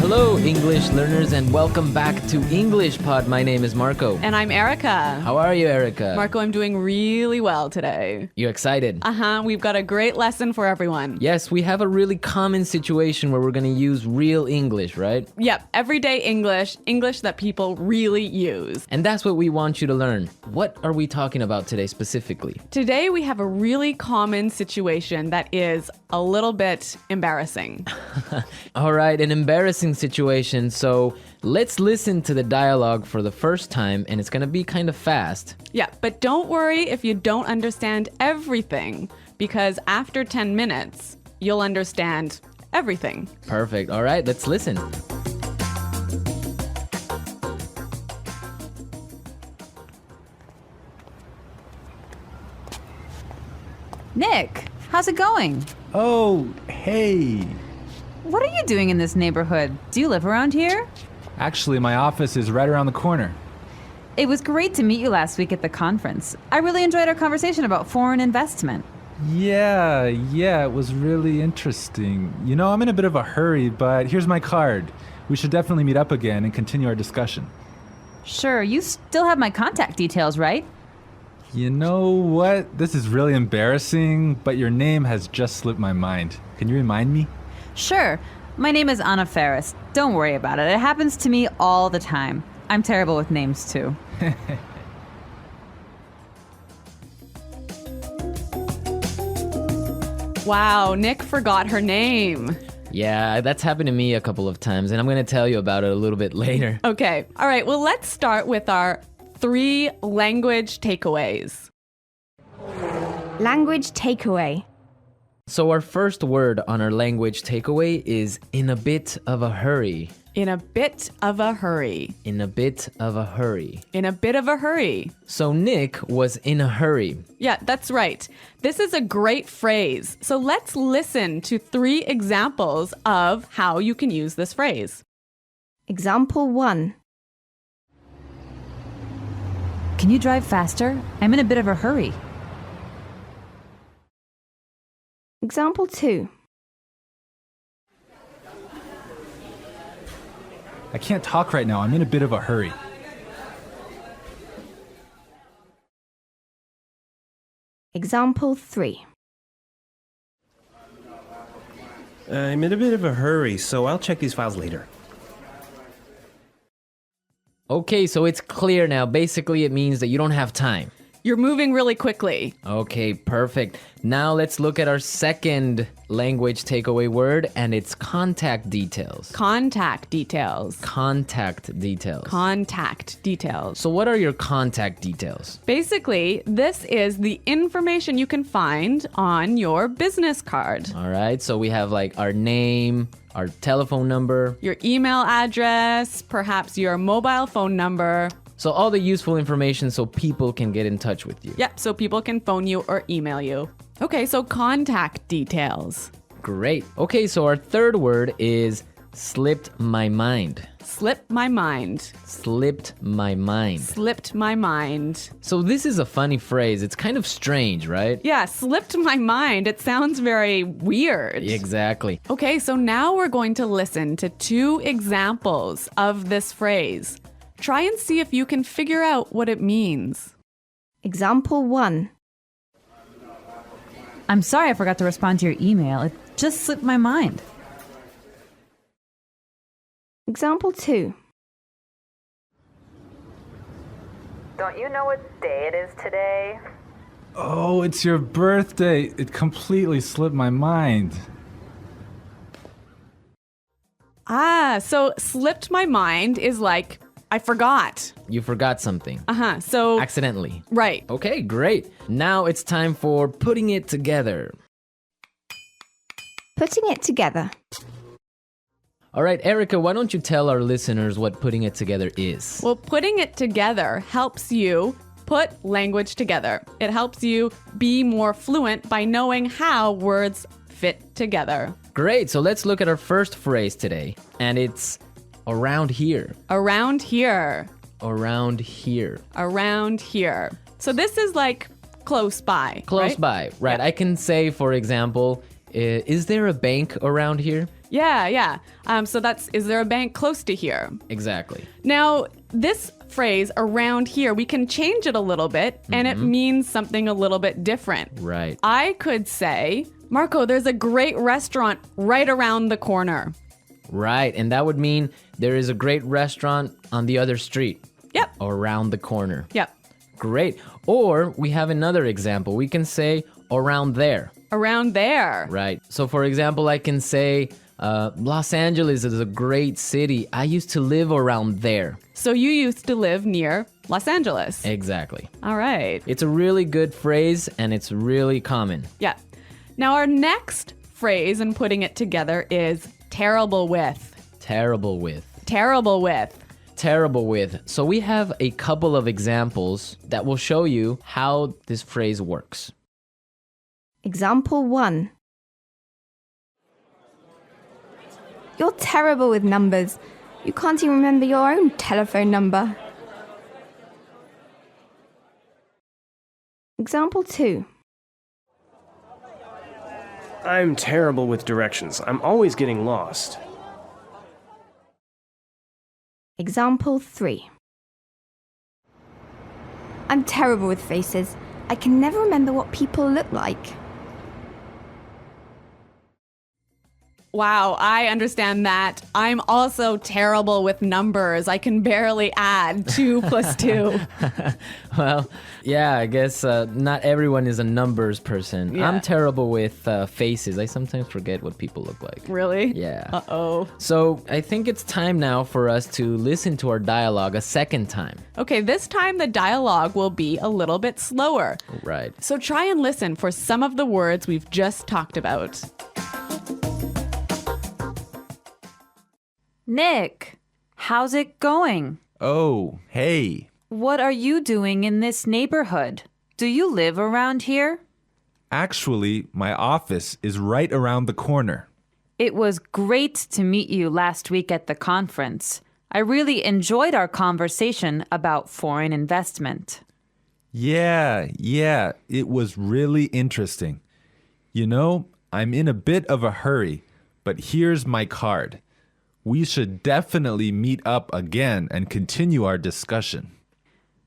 Hello, English learners, and welcome back to English Pod. My name is Marco. And I'm Erica. How are you, Erica? Marco, I'm doing really well today. You excited? We've got a great lesson for everyone. Yes, we have a really common situation where we're going to use real English, right? Yep, everyday English, English that people really use. And that's what we want you to learn. What are we talking about today specifically? Today we have a really common situation that is a little bit embarrassing. All right, an embarrassing situation. So let's listen to the dialogue for the first time, and it's going to be kind of fast. Yeah, but don't worry if you don't understand everything, because after 10 minutes, you'll understand everything. Perfect. All right, let's listen. Nick, how's it going? Oh, hey. What are you doing in this neighborhood? Do you live around here? Actually, my office is right around the corner. It was great to meet you last week at the conference. I really enjoyed our conversation about foreign investment. Yeah, it was really interesting. You know, I'm in a bit of a hurry, but here's my card. We should definitely meet up again and continue our discussion. Sure, you still have my contact details, right? You know what? This is really embarrassing, but your name has just slipped my mind. Can you remind me? Sure. My name is Anna Ferris. Don't worry about it. It happens to me all the time. I'm terrible with names, too. Wow, Nick forgot her name. Yeah, that's happened to me a couple of times, and I'm going to tell you about it a little bit later. Okay, all right, well, let's start with our 3 language takeaways. Language takeaway. So our first word on our language takeaway is in a bit of a hurry. In a bit of a hurry. In a bit of a hurry. In a bit of a hurry. So Nick was in a hurry. Yeah, that's right. This is a great phrase. So let's listen to 3 examples of how you can use this phrase. Example 1. Can you drive faster? I'm in a bit of a hurry. Example 2. I can't talk right now. I'm in a bit of a hurry. Example 3. I'm in a bit of a hurry, so I'll check these files later. Okay, so it's clear now. Basically, it means that you don't have time. You're moving really quickly. Okay, perfect. Now let's look at our second language takeaway word, and it's contact details. Contact details. Contact details. Contact details. So what are your contact details? Basically, this is the information you can find on your business card. All right, so we have like our name, our telephone number. Your email address, perhaps your mobile phone number. So all the useful information so people can get in touch with you. Yep, so people can phone you or email you. Okay, so contact details. Great. Okay, so our third word is slipped my mind. Slipped my mind. Slipped my mind. Slipped my mind. So this is a funny phrase. It's kind of strange, right? Yeah, slipped my mind. It sounds very weird. Exactly. Okay, so now we're going to listen to 2 examples of this phrase. Try and see if you can figure out what it means. Example 1. I'm sorry I forgot to respond to your email. It just slipped my mind. Example 2. Don't you know what day it is today? Oh, it's your birthday. It completely slipped my mind. So slipped my mind is like, I forgot. You forgot something. So, Accidentally. right. Okay, great. Now it's time for putting it together. Putting it together. All right, Erica, why don't you tell our listeners what putting it together is? Well, putting it together helps you put language together. It helps you be more fluent by knowing how words fit together. Great, so let's look at our first phrase today, and it's around here. Around here. Around here. Around here. So this is like close by. Close right? by, right. Yeah. I can say, for example, is there a bank around here? Yeah. So that's, is there a bank close to here? Exactly. Now, this phrase around here, we can change it a little bit and it means something a little bit different. Right. I could say, Marco, there's a great restaurant right around the corner. Right. And that would mean there is a great restaurant on the other street. Yep. Or around the corner. Yep. Great. Or we have another example. We can say around there. Around there. Right. So for example, I can say Los Angeles is a great city. I used to live around there. So you used to live near Los Angeles. Exactly. All right. It's a really good phrase and it's really common. Yeah. Now our next phrase and putting it together is terrible with. Terrible with. Terrible with. Terrible with. So we have a couple of examples that will show you how this phrase works. Example 1. You're terrible with numbers. You can't even remember your own telephone number. Example 2. I'm terrible with directions. I'm always getting lost. Example 3. I'm terrible with faces. I can never remember what people look like. Wow, I understand that. I'm also terrible with numbers. I can barely add 2 plus 2. Well, yeah, I guess not everyone is a numbers person. Yeah. I'm terrible with faces. I sometimes forget what people look like. Really? Yeah. Uh-oh. So I think it's time now for us to listen to our dialogue a second time. Okay, this time the dialogue will be a little bit slower. Right. So try and listen for some of the words we've just talked about. Nick, how's it going? Oh, hey. What are you doing in this neighborhood? Do you live around here? Actually, my office is right around the corner. It was great to meet you last week at the conference. I really enjoyed our conversation about foreign investment. Yeah, it was really interesting. You know, I'm in a bit of a hurry, but here's my card. We should definitely meet up again and continue our discussion.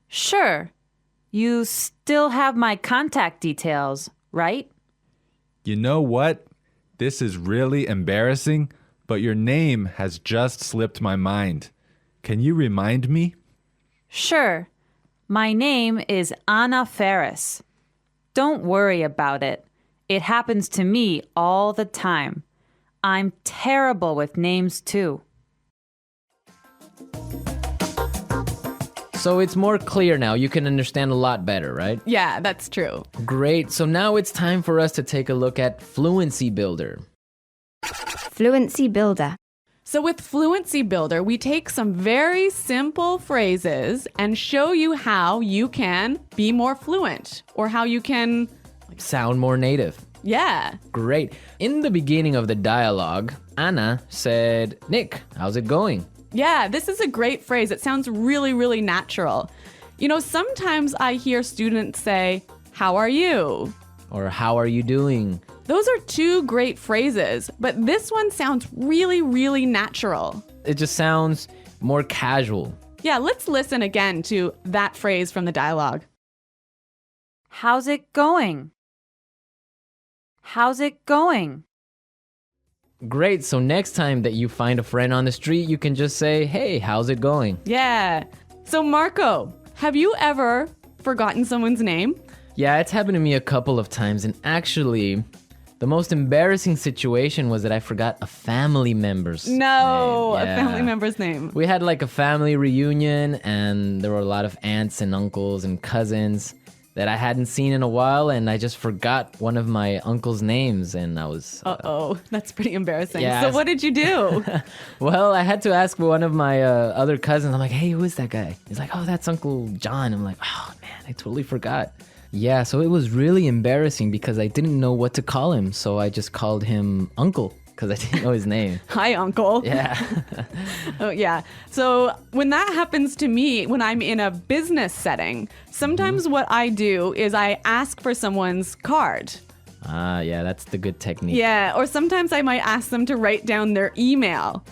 Sure. You still have my contact details, right? You know what? This is really embarrassing, but your name has just slipped my mind. Can you remind me? Sure. My name is Anna Ferris. Don't worry about it. It happens to me all the time. I'm terrible with names too. So it's more clear now. You can understand a lot better, right? Yeah, that's true. Great. So now it's time for us to take a look at Fluency Builder. Fluency Builder. So with Fluency Builder, we take some very simple phrases and show you how you can be more fluent or how you can, Sound more native. yeah. Great. In the beginning of the dialogue, Anna said, Nick, how's it going? Yeah, this is a great phrase. It sounds really, really natural. You know, sometimes I hear students say, how are you? Or how are you doing? Those are 2 great phrases, but this one sounds really, really natural. It just sounds more casual. Yeah, let's listen again to that phrase from the dialogue. How's it going? How's it going? Great. So next time that you find a friend on the street, you can just say, hey, how's it going? Yeah. So Marco, have you ever forgotten someone's name? Yeah, it's happened to me a couple of times. And actually, the most embarrassing situation was that I forgot a family member's No, name. a family member's name. We had like a family reunion and there were a lot of aunts and uncles and cousins that I hadn't seen in a while, and I just forgot one of my uncle's names, and I was... Uh-oh, that's pretty embarrassing. Yeah, So what did you do? Well, I had to ask one of my other cousins. I'm like, hey, who is that guy? He's like, oh, that's Uncle John. I'm like, oh, man, I totally forgot. Yeah, so it was really embarrassing because I didn't know what to call him, so I just called him Uncle because I didn't know his name. Hi, Uncle. Yeah. Oh, yeah. So when that happens to me, when I'm in a business setting, sometimes what I do is I ask for someone's card. Yeah, that's the good technique. Yeah, or sometimes I might ask them to write down their email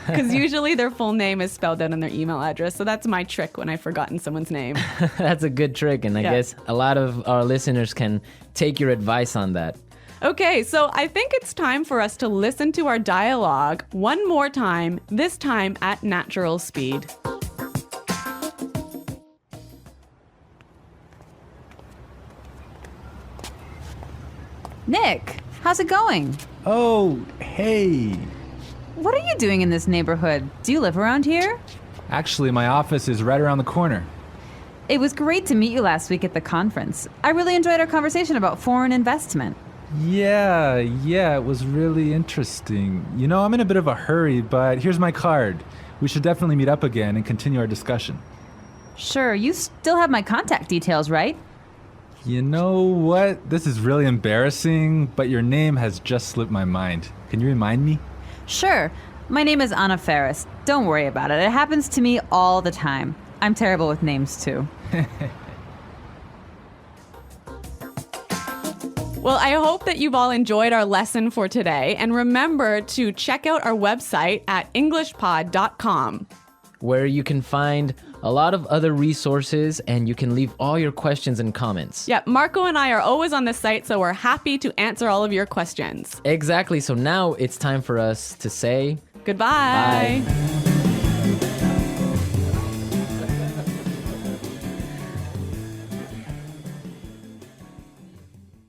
because usually their full name is spelled out in their email address. So that's my trick when I've forgotten someone's name. That's a good trick, and I guess a lot of our listeners can take your advice on that. Okay, so I think it's time for us to listen to our dialogue one more time, this time at natural speed. Nick, how's it going? Oh, hey. What are you doing in this neighborhood? Do you live around here? Actually, my office is right around the corner. It was great to meet you last week at the conference. I really enjoyed our conversation about foreign investment. Yeah, it was really interesting. You know, I'm in a bit of a hurry, but here's my card. We should definitely meet up again and continue our discussion. Sure, you still have my contact details, right? You know what? This is really embarrassing, but your name has just slipped my mind. Can you remind me? Sure. My name is Anna Ferris. Don't worry about it. It happens to me all the time. I'm terrible with names, too. Well, I hope that you've all enjoyed our lesson for today. And remember to check out our website at englishpod.com, where you can find a lot of other resources and you can leave all your questions and comments. Yeah, Marco and I are always on the site, so we're happy to answer all of your questions. Exactly. So now it's time for us to say Goodbye. bye.